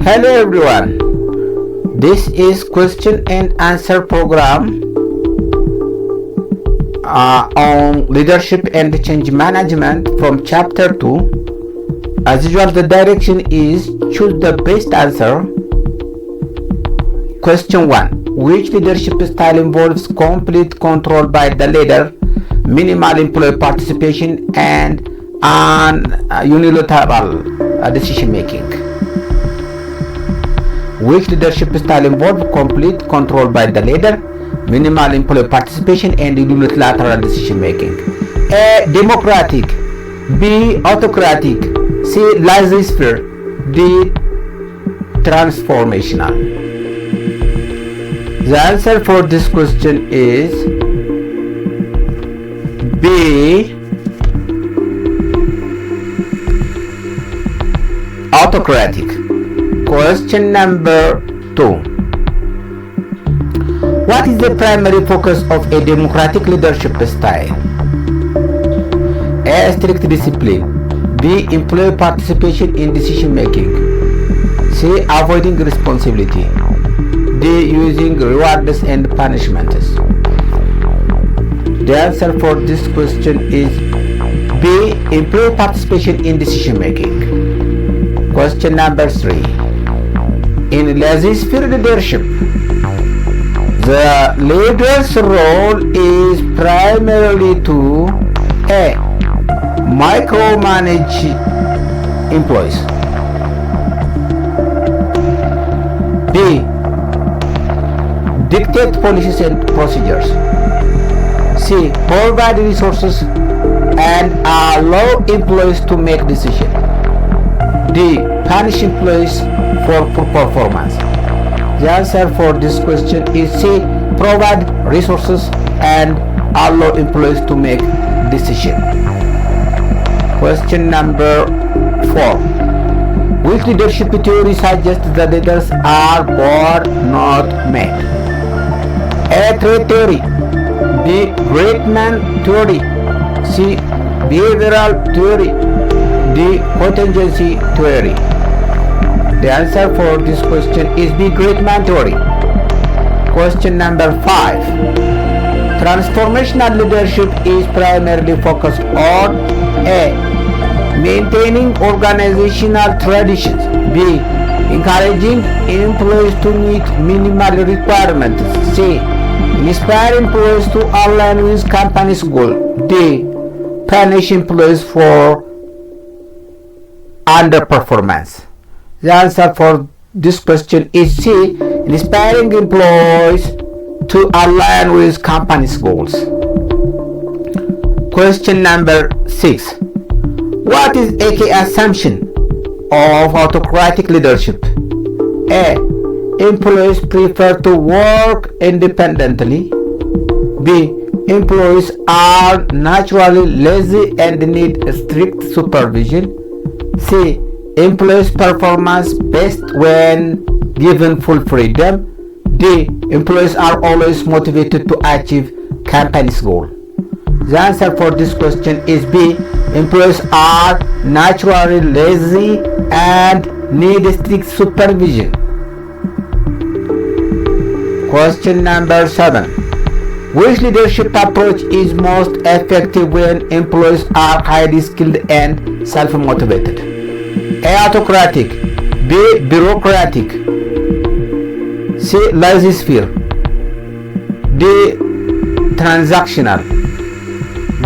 Hello everyone. This is question and answer program on leadership and change management from chapter 2. As usual, the direction is choose the best answer. Question 1. Which leadership style involves complete control by the leader, minimal employee participation, and unilateral decision making? Which leadership style involves complete control by the leader, minimal employee participation, and unilateral decision making? A. Democratic. B. Autocratic. C. Laissez-faire. D. Transformational. The answer for this question is B. Autocratic. Question number 2. What is the primary focus of a democratic leadership style? A. Strict discipline. B. Employee participation in decision making. C. Avoiding responsibility. D. Using rewards and punishments. The answer for this question is B. Employee participation in decision making. Question number 3. In laissez-faire leadership, the leader's role is primarily to A. Micromanage employees. B. Dictate policies and procedures. C. Provide resources and allow employees to make decisions. D. Punish employees for poor performance. The answer for this question is C. Provide resources and allow employees to make decisions. Question number 4. Which leadership theory suggests that leaders are born, not made? A. Trait theory. B. Great man theory. C. Behavioral theory. D. Contingency theory. The answer for this question is B. Great man theory. Question number 5. Transformational leadership is primarily focused on A. Maintaining organizational traditions. B. Encouraging employees to meet minimal requirements. C. Inspire employees to align with company's goal. D. Punish employees for underperformance. The answer for this question is C. Inspiring employees to align with company's goals. Question number 6. What is a key assumption of autocratic leadership? A. Employees prefer to work independently. B. Employees are naturally lazy and need strict supervision. C. Employees performance best when given full freedom. D. Employees are always motivated to achieve company's goal. The answer for this question is B. Employees are naturally lazy and need strict supervision. Question number 7. Which leadership approach is most effective when employees are highly skilled and self-motivated? A. Autocratic. B. Bureaucratic. C. Laissez-faire. D. Transactional.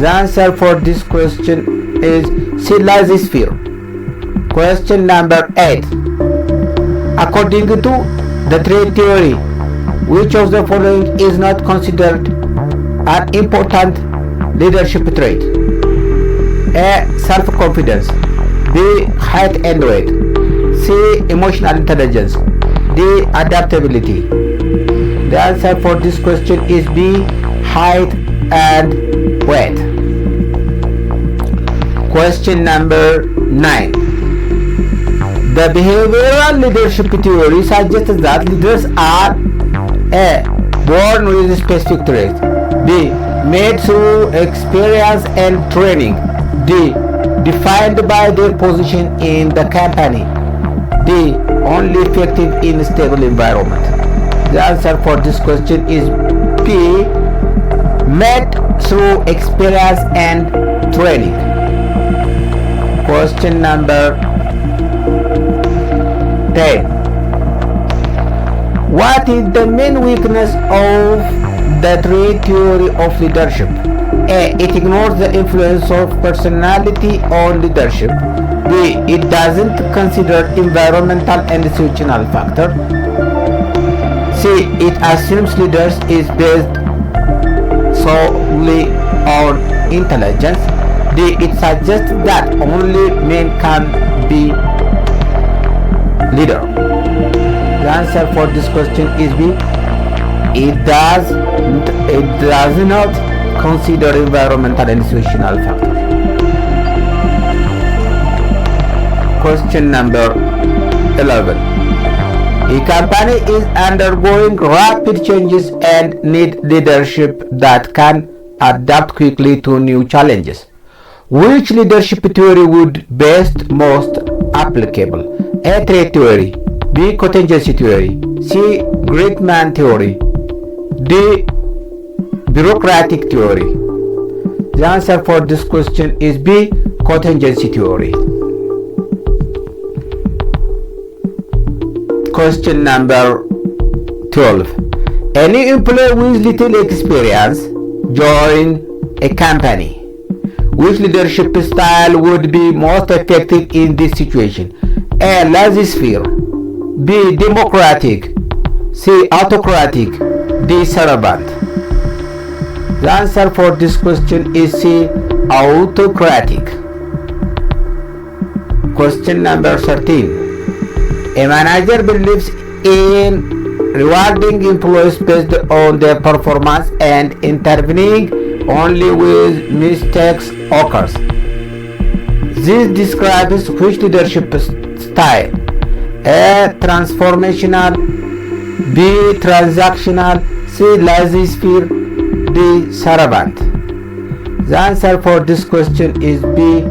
The answer for this question is C. Laissez-faire. Question number 8. According to the trait theory, which of the following is not considered an important leadership trait? A. Self-confidence. B. Height and weight. C. Emotional intelligence. D. Adaptability. The answer for this question is B. Height and weight. Question number 9. The behavioral leadership theory suggests that leaders are A. Born with specific traits. B. Made through experience and training. D. Defined by their position in the company. D. Only effective in stable environment. The answer for this question is B. Made through experience and training. Question number 10. What is the main weakness of the three theory of leadership? A. It ignores the influence of personality on leadership. B. It doesn't consider environmental and situational factors. C. It assumes leaders is based solely on intelligence. D. It suggests that only men can be leader. The answer for this question is B. It does not consider environmental and situational factors. Question number 11. A company is undergoing rapid changes and need leadership that can adapt quickly to new challenges. Which leadership theory would best most applicable? A. Threat theory. B. Contingency theory. C. Great man theory. D. Bureaucratic theory. The answer for this question is B. Contingency theory. Question number 12. Any employee with little experience join a company. Which leadership style would be most effective in this situation? A. Laissez-faire. B. Democratic. C. Autocratic. D. Servant. The answer for this question is C. Autocratic. Question number 13. A manager believes in rewarding employees based on their performance and intervening only with mistakes occurs. This describes which leadership style? A. Transformational. B. Transactional. C. Laissez-faire. D. Servant. The answer for this question is B.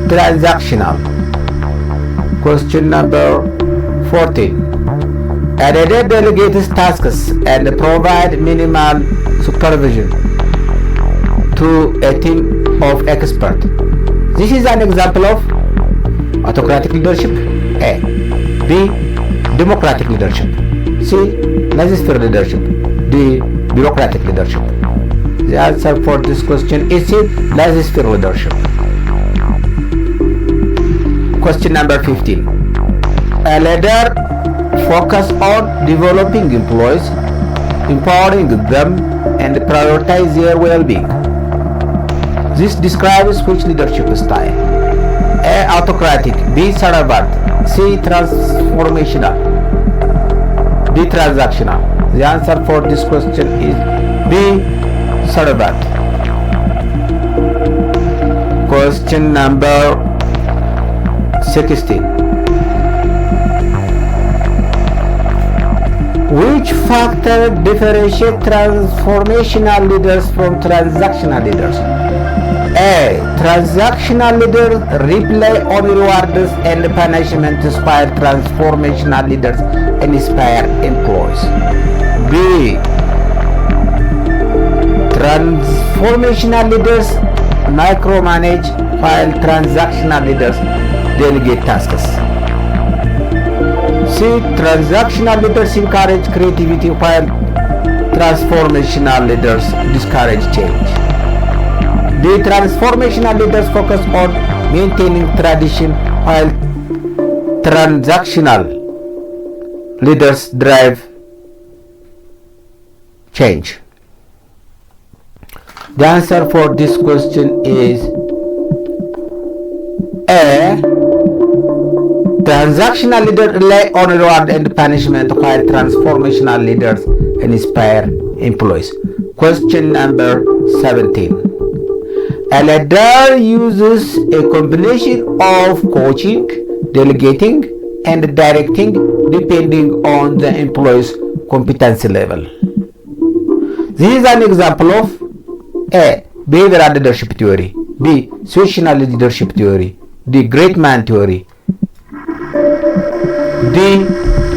Transactional. Question number 14. A leader delegates tasks and provide minimal supervision to a team of experts. This is an example of autocratic leadership. A. B. Democratic leadership. C. Laissez-faire leadership. D. Bureaucratic leadership. The answer for this question is C. Laissez-faire leadership. Question number 15. A leader focuses on developing employees, empowering them, and prioritize their well-being. This describes which leadership style? A. Autocratic. B. Servant. C. Transformational. D. Transactional. The answer for this question is B. Servant. Question number 16. Which factor differentiates transformational leaders from transactional leaders? A. Transactional leaders rely on rewards and punishments, while transformational leaders inspire employees. B. Transformational leaders micromanage, while transactional leaders delegate tasks. C. Transactional leaders encourage creativity, while transformational leaders discourage change. D. Transformational leaders focus on maintaining tradition, while transactional leaders drive change. The answer for this question is A. Transactional leaders rely on reward and punishment, while transformational leaders inspire employees. Question number 17. A leader uses a combination of coaching, delegating, and directing depending on the employee's competency level. This is an example of A. Behavioral leadership theory. B. Situational leadership theory. D. Great man theory. D.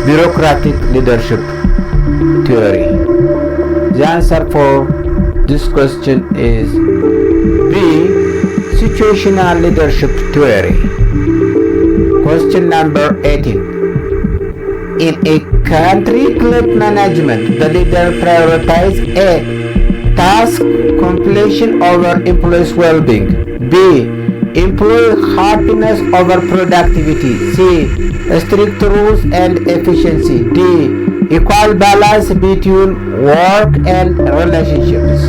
Bureaucratic leadership theory. The answer for this question is B. Situational leadership theory. Question number 18. In a country club management, the leader prioritizes A. Task completion over employees' well-being. B. Employee happiness over productivity. C. Strict rules and efficiency. D. Equal balance between work and relationships.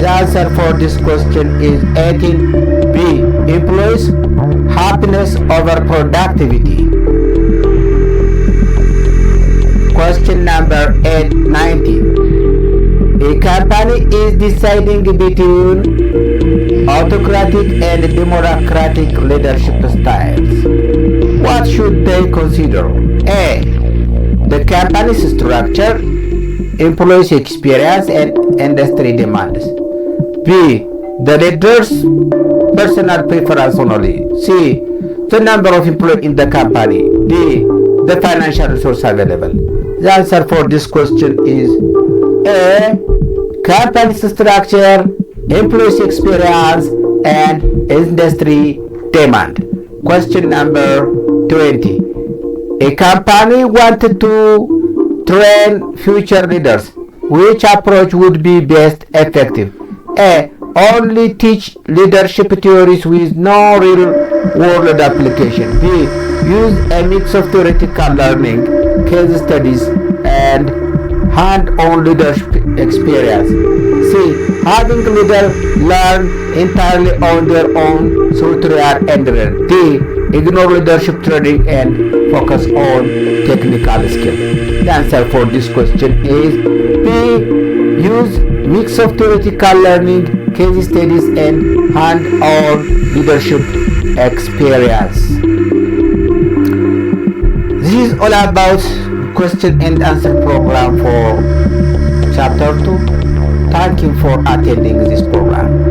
The answer for this question is 18. B. Employees happiness over productivity. Question number 19. A company is deciding between autocratic and democratic leadership styles. What should they consider? A. The company's structure, employees' experience, and industry demands. B. The leader's personal preference only. C. The number of employees in the company. D. The financial resources available. The answer for this question is A. Company's structure, employees' experience, and industry demand. Question number 20. A company wanted to train future leaders. Which approach would be best effective? A. Only teach leadership theories with no real world application. B. Use a mix of theoretical learning, case studies, and hand-on leadership experience. C. Having leaders learn entirely on their own through trial and error. D. Ignore leadership training and focus on technical skill. The answer for this question is B. Use mix of theoretical learning, case studies, and hand-on leadership experience. This is all about question and answer program for chapter 2. Thank you for attending this program.